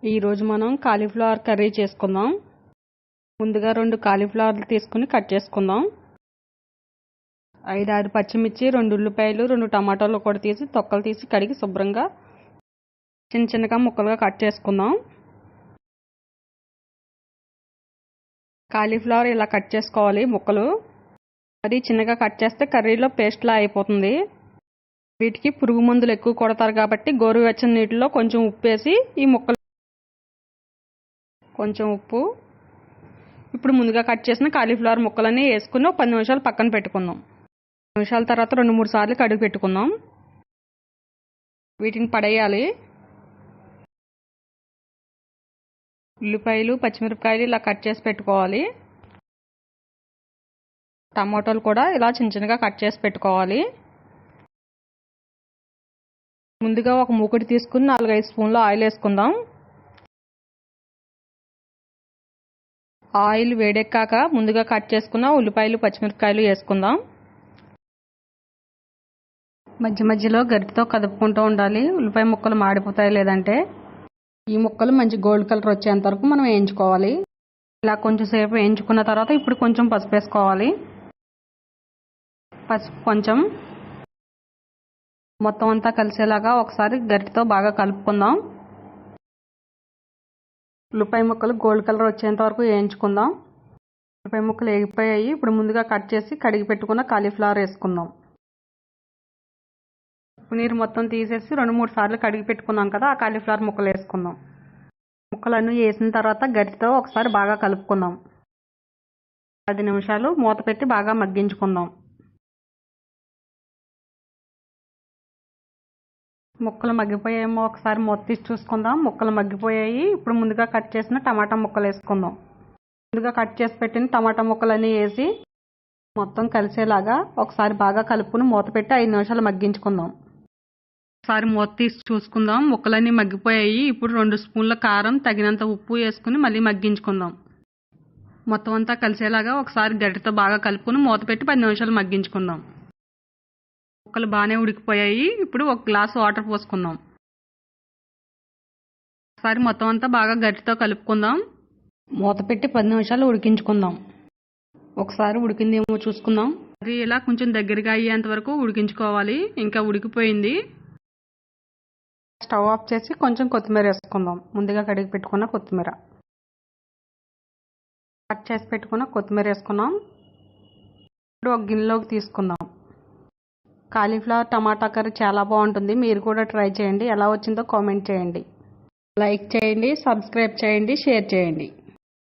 ఈరోజు మనం cauliflower curry చేసుకుందాం. ముందుగా 2 కాలీఫ్లవర్లు తీసుకుని కట్ చేసుకుందాం. 5-6 పచ్చిమిర్చి, 2 ఉల్లిపాయలు, 2 టమాటాలు కూడా తీసి తొక్కలు తీసి కడిగి శుభ్రంగా చిన్నగా ముక్కలుగా కట్ చేసుకుందాం. కాలీఫ్లవర్ ఇలా కట్ చేసుకోవాలి ముక్కలు. మరి చిన్నగా కట్ చేస్తే కర్రీలో పేస్ట్లా అయిపోతుంది. వీటికి పురుగు మందులు ఎక్కువ కొడతారు కాబట్టి గోరువెచ్చని నీటిలో కొంచెం ఉప్పు వేసి ఈ ముక్కలు కొంచెం ఉప్పు ఇప్పుడు ముందుగా కట్ చేసిన కాలీఫ్లవర్ ముక్కలన్నీ వేసుకుని 10 నిమిషాలు పక్కన పెట్టుకుందాం. 10 నిమిషాల తర్వాత 2-3 సార్లు కడిగి పెట్టుకుందాం. వీటిని పడేయాలి. ఉల్లిపాయలు, పచ్చిమిరపకాయలు ఇలా కట్ చేసి పెట్టుకోవాలి. టమాటాలు కూడా ఇలా చిన్నగా కట్ చేసి పెట్టుకోవాలి. ముందుగా ఒక మూకుడు తీసుకుని 4-5 స్పూన్ల ఆయిల్ వేసుకుందాం. ఆయిల్ వేడెక్కాక ముందుగా కట్ చేసుకున్న ఉల్లిపాయలు, పచ్చిమిరపకాయలు వేసుకుందాం. మధ్య మధ్యలో గరిటెతో కదుపుకుంటూ ఉండాలి. ఉల్లిపాయ ముక్కలు మాడిపోతాయి లేదంటే. ఈ ముక్కలు మంచి గోల్డ్ కలర్ వచ్చేంత వరకు మనం వేయించుకోవాలి. ఇలా కొంచెం సేపు వేయించుకున్న తర్వాత ఇప్పుడు కొంచెం పసుపు వేసుకోవాలి. పసుపు కొంచెం మొత్తం అంతా కలిసేలాగా ఒకసారి గరిటెతో బాగా కలుపుకుందాం. ఉల్లిపాయ ముక్కలు గోల్డ్ కలర్ వచ్చేంత వరకు వేయించుకుందాం. ఉల్లిపాయ ముక్కలు వేగిపోయాయి. ఇప్పుడు ముందుగా కట్ చేసి కడిగి పెట్టుకున్న కాలీఫ్లవర్ వేసుకుందాం. నీరు మొత్తం తీసేసి 2-3 సార్లు కడిగి పెట్టుకున్నాం కదా, ఆ కాలీఫ్లవర్ ముక్కలు వేసుకుందాం. ముక్కలన్నీ వేసిన తర్వాత గరిటెతో ఒకసారి బాగా కలుపుకుందాం. 10 నిమిషాలు మూత పెట్టి బాగా మగ్గించుకుందాం. ముక్కలు మగ్గిపోయాయేమో ఒకసారి మూత తీసి చూసుకుందాం. ముక్కలు మగ్గిపోయాయి. ఇప్పుడు ముందుగా కట్ చేసిన టమాటా ముక్కలు వేసుకుందాం. ముందుగా కట్ చేసి పెట్టిన టమాటా ముక్కలన్నీ వేసి మొత్తం కలిసేలాగా ఒకసారి బాగా కలుపుకుని మూత పెట్టి 5 నిమిషాలు మగ్గించుకుందాం. ఒకసారి మూత తీసి చూసుకుందాం. ముక్కలన్నీ మగ్గిపోయాయి. ఇప్పుడు 2 స్పూన్ల కారం, తగినంత ఉప్పు వేసుకుని మళ్ళీ మగ్గించుకుందాం. మొత్తం అంతా కలిసేలాగా ఒకసారి గరిటెతో బాగా కలుపుకుని మూత పెట్టి 10 నిమిషాలు మగ్గించుకుందాం. ముక్కలు బాగానే ఉడికిపోయాయి. ఇప్పుడు 1 గ్లాసు వాటర్ పోసుకుందాం. ఒకసారి మొత్తం అంతా బాగా గరిటెతో కలుపుకుందాం. మూత పెట్టి 10 నిమిషాలు ఉడికించుకుందాం. ఒకసారి ఉడికిందేమో చూసుకుందాం. అది ఇలా కొంచెం దగ్గరగా అయ్యేంత వరకు ఉడికించుకోవాలి. ఇంకా ఉడికిపోయింది. స్టవ్ ఆఫ్ చేసి కొంచెం కొత్తిమీర వేసుకుందాం. ముందుగా కడిగి పెట్టుకున్న కొత్తిమీర, కట్ చేసి పెట్టుకున్న కొత్తిమీర వేసుకున్నాం. ఇప్పుడు ఒక గిన్నెలోకి తీసుకుందాం. కాలీఫ్లవర్ టమాటా కర్రీ చాలా బాగుంటుంది. మీరు కూడా ట్రై చేయండి. ఎలా వచ్చిందో కామెంట్ చేయండి. లైక్ చేయండి, సబ్స్క్రైబ్ చేయండి, షేర్ చేయండి.